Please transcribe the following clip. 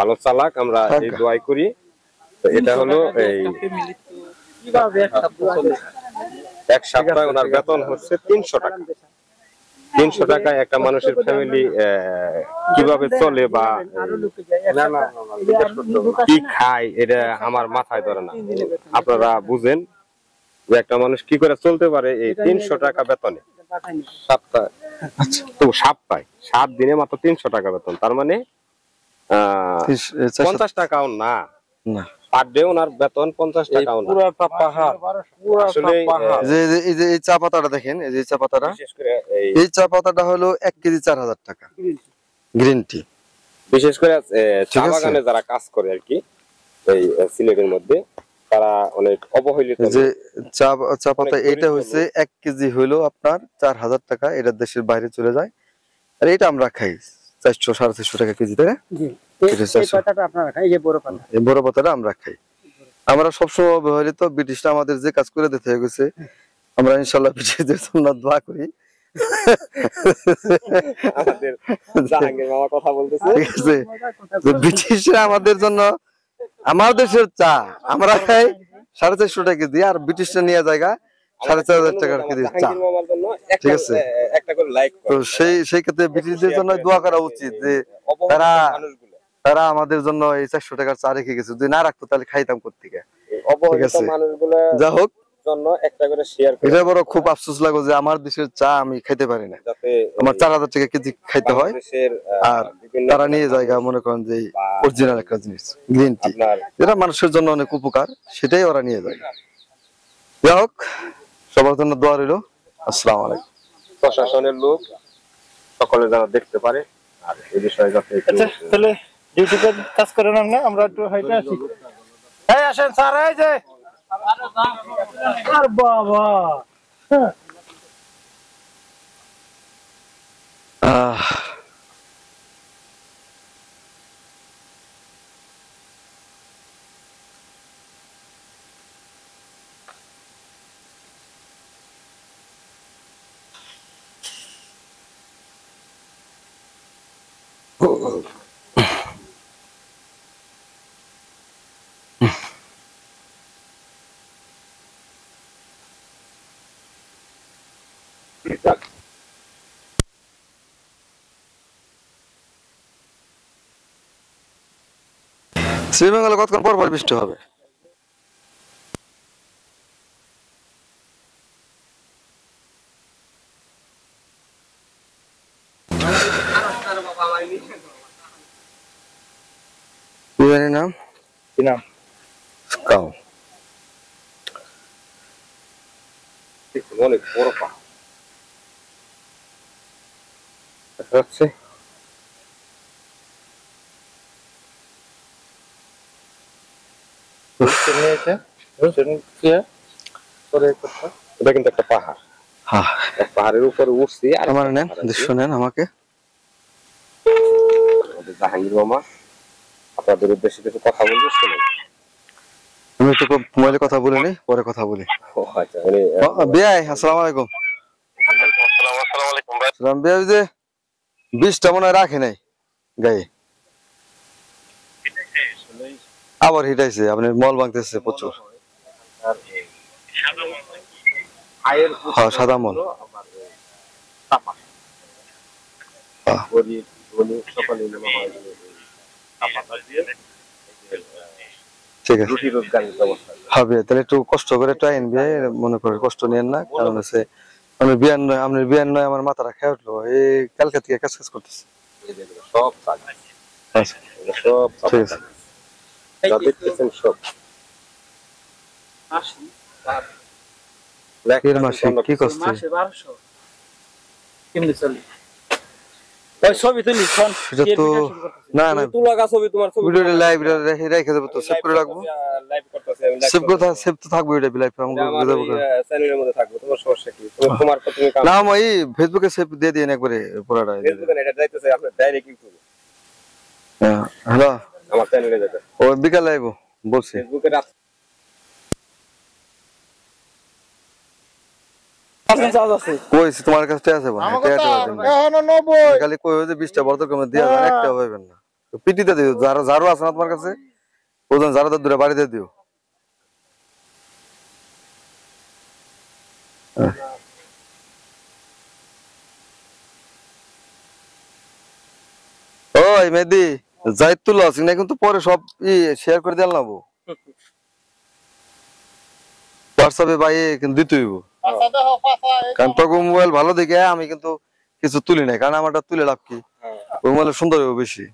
ভালো চালাক, আমরা এই দোয়াই করি। তো এটা হলো এই এক সপ্তাহে ওনার বেতন হচ্ছে 300 টাকা। 300 টাকায় একটা মানুষের ফ্যামিলি কিভাবে চলে বা কি খায় এটা আমার মাথায় ধরে না। আপনারা বুঝেন যে একটা মানুষ কি করে চলতে পারে এই 300 টাকা বেতনে সপ্তাহে। তো সপ্তাহে 7 দিনে মাত্র 300 টাকা বেতন, তার মানে 50 টাকাও না। পার ডে ওনার বেতন 50 টাকাও না। পুরাটা পাহাড়, আসলে এই যে চা পাতাটা দেখেন, এই যে চা পাতাটা, বিশেষ করে এই চা পাতাটা হলো 1 কেজি 4000 টাকা গ্রিন টি। বিশেষ করে চা বাগানে যারা কাজ করে আর কি এই সিলেটের মধ্যে, তারা অনেক অবহেলিত। যে চা পাতা এটা হচ্ছে 1 কেজি হলো আপনার 4000 টাকা, এটা দেশের বাইরে চলে যায়। আর এটা আমরা খাই 400 450 টাকা কেজি, তাই না? এই পাতাটা আপনারা খাই, এই যে বড় পাতা, এই বড় পাতাটা আমরা খাই। আমরা সবসময় অবহেলিত, ব্রিটিশরা আমাদের যে কাজ করে দিতে গেছে, আমরা ইনশাআল্লাহ ব্রিটিশদের জন্য দোয়া করি। আমাদের জাহাঙ্গীর মামা কথা বলতেছে, ঠিক আছে, যে ব্রিটিশরা আমাদের জন্য, আমার দেশের চা আমরা খাই 450 টাকা কেজি, আর ব্রিটিশরা নিয়ে জায়গা 4500 টাকা কেজি চা। ঠিক আছে, তো সেই ক্ষেত্রে ব্রিটিশদের জন্য দোয়া করা উচিত যে তারা আমাদের জন্য এই 400 টাকার চা রেখে গেছে, যদি না রাখতো তাহলে খাইতাম কোত্থেকে। ঠিক আছে, যা হোক, এটা বড় খুব আফসোস লাগে যে আমার দেশের চা আমি খাইতে পারি না, আমার 4000 টাকা কেজি খাইতে হয়, আর তারা নিয়ে জায়গা মনে করেন যে অরিজিনাল একটা জিনিস গ্রিন টি, যেটা মানুষের জন্য অনেক উপকার, সেটাই ওরা নিয়ে যায়। যা হোক, সবার জন্য দোয়া রইল। আসসালামু আলাইকুম। প্রশাসনের লোক সকলে যেন দেখতে পারে, আর এই বিষয়ে যাতে তাহলে ডিউটিতে কাজ করেন আমরা একটু হাইটে আসি। এই আসেন স্যার, এই যে আর বাবা শ্রীমঙ্গলে কতক্ষণ পর পর বৃষ্টি হবে? নাম কি নাম? কাউ। অনেক বড় পাহাড় হচ্ছে। এটা কিন্তু একটা পাহাড়, পাহাড়ের উপরে উঠছি। আর আমার নেন, দৃশ্য নেন আমাকে। জাহাঙ্গীর মামা আপনাদের উদ্দেশ্যে কিছু কথা বলবো, শুনুন। আমি একটু মোবাইলে কথা বলে নি, পরে কথা বলি। আচ্ছা, বিয়াই, আসসালামু আলাইকুম। সালাম বিয়াই, যে বৃষ্টিটা মনে হয় রাখে নাই গায়ে, আবার হিটাইছে, আপনি মল ভাঙতেছে প্রচুর। হ্যাঁ, সাদা মল। ঠিক আছে, হবে তাহলে একটু কষ্ট করে একটু আইনবি, মনে করে কষ্ট নিয়েন না, কারণ হচ্ছে আমি বিয়ান নয়, আপনার বিয়ান নয়, আমার মাথাটা খেয়ে উঠলো, এই কালকে থেকে কাজ কাজ করতেছে সব ঠিক আছে। কি করছে? ছবি তুলি না না, ভিডিওটা লাইভ রেখে দেবো, তো সেভ করে রাখবো। সেভ কথা সেভ তো থাকবে, এটা লাইভ চ্যানেলের মধ্যে থাকবে, তোমার সমস্যা কি? তোমার না, আমি ফেসবুকে সেভ দিয়ে দিন একবারে পুরোটা। ফেসবুকে এটা যাইতেছে, আপনি ডাইরেক্ট কি করবেন? হ্যালো, আমার চ্যানেলে যাবে, ও বিকালে আইবো বলছি। ফেসবুকে তোমার কাছে আছে, খালি কই যে 20টা বর্তমান দিয়ে একটা হইবেন না। পিটিতে দিও, যারা ঝাড়ু আছে না তোমার কাছে ওজন ঝাড়ুতে দূরে বাড়িতে দিও। ওই মেহেদি যাই তুলো আছি না, কিন্তু পরে সব শেয়ার করে দিলাম নাবো হোয়াটসঅ্যাপে ভাই, কিন্তু দিতে হইব, কারণ তখন মোবাইল ভালো দেখে আমি কিন্তু কিছু তুলি নাই, কারণ আমারটা তুলে লাভ কি, ওই মোবাইল সুন্দর হইব বেশি।